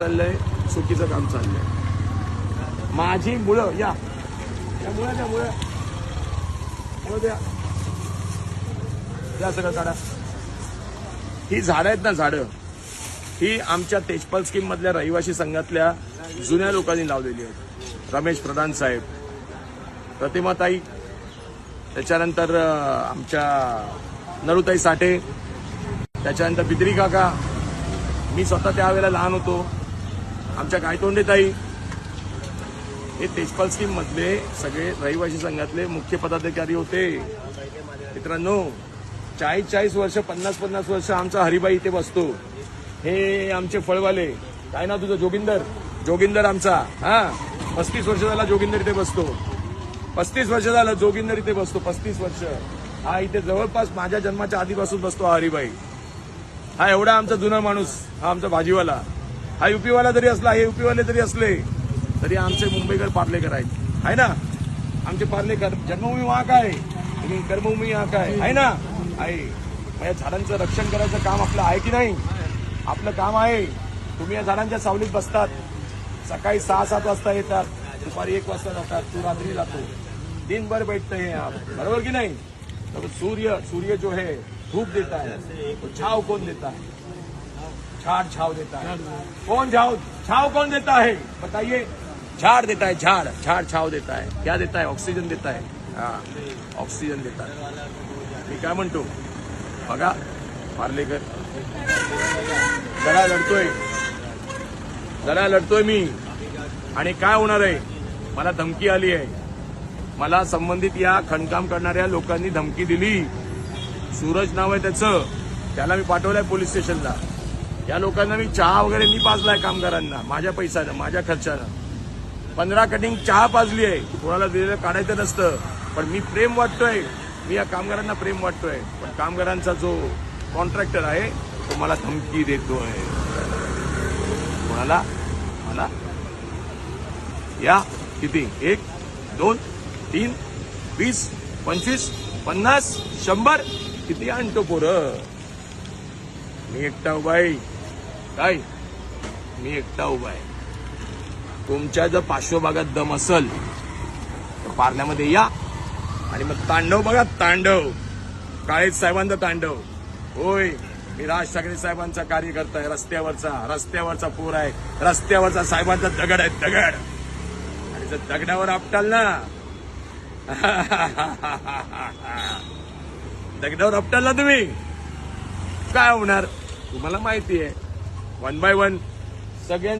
चाललंय, चुकीचं काम चाललंय. माझी मुळं या मुळं द्या, मुळं द्या सगळं काढा. ही झाडं आहेत ना, झाडं ही आमच्या तेजपाल स्कीम मधल्या रहिवासी संघातल्या जुन्या लोकांनी लावलेली आहेत. रमेश प्रधान साहेब, प्रतिमाताई, त्याच्यानंतर आमच्या नरुताई साठे, त्याच्यानंतर बिद्री काका, मी स्वतः त्यावेळेला लहान होतो, आमच्या गायतोंडेताई. हे तेजपाल स्कीम मधले सगळे रहिवासी संघातले मुख्य पदाधिकारी होते. मित्रांनो, 40 वर्ष 50 वर्ष आमचा हरिबाई इथे बसतो. हे आमचे फळवाले, काय ना तुझं, जोगिंदर आमचा, 35 वर्ष झाला जोगिंदर इथे बसतो. 35 वर्ष झालं जोगिंदर इथे बसतो. 35 वर्ष हा इथे जवळपास माझ्या जन्माच्या आधीपासून बसतो हा हरिबाई. हा एवढा आमचा जुना माणूस, हा आमचा भाजीवाला. हा युपीवाला जरी असला, हे युपीवाले जरी असले तरी आमचे मुंबईकर पार्लेकर आहेत, आहे ना. आमचे पार्लेकर जन्मभूमी वहा काय, तुम्ही कर्मभूमी वहा काय, आहे ना, आहे. या झाडांचं रक्षण करायचं काम आपलं आहे की नाही? आपलं काम आहे. तुम्ही या झाडांच्या सावलीत बसतात, सकाळी 6-7 वाजता येतात, दुपारी 1 वाजता जातात, तू रात्री जातो, दिनभर बैठते हैं आप, बरोबर की नहीं? तो सूर्य जो है धूप देता है, तो छाव कौन देता है? झाड़ छाव देता है. कौन छाव कौन देता है बताइए? झाड़ देता है. झाड़ छाव देता है. क्या देता है? ऑक्सीजन देता है. ऑक्सीजन देता है. मी काय म्हणतो बघा, पार्लेकर जरा लढतोय मी. आणि काय होणार आहे? मला धमकी आली आहे. मला संबंधित या खणकाम करणाऱ्या लोकांनी धमकी दिली. सूरज नाव आहे त्याचं, त्याला मी पाठवलंय पोलीस स्टेशनला. या लोकांना मी चहा वगैरे मी पाजलाय कामगारांना, माझ्या पैशानं, माझ्या खर्चानं. 15 कटिंग चहा पाजली आहे. कोणाला दिलेलं काढायचं नसतं, पण मी प्रेम वाटतोय, मी या कामगारांना प्रेम वाटतोय. पण कामगारांचा जो कॉन्ट्रॅक्टर आहे तो मला धमकी देतोय. मला या किती, 1 2 3 20 25 50 100 किती आणतो पोरं? मी एकटा उभा आहे. काय? मी एकटा उभा आहे. तुमच्या जर पार्श्वभागात दम असेल तर पार्ल्यामध्ये या आणि मग तांडव बघा, तांडव, काळेज साहेबांचा तांडव. होय, मी राज ठाकरे साहेबांचा कार्यकर्ता आहे. रस्त्यावरचा पोर आहे. रस्त्यावरचा साहेबांचा दगड आहे, दगड. आणि जर दगडावर आपटाल ना दगडावर आपटाल ना तुम्ही, काय होणार तुम्हाला माहिती आहे. 1 by 1 सगळ्यांना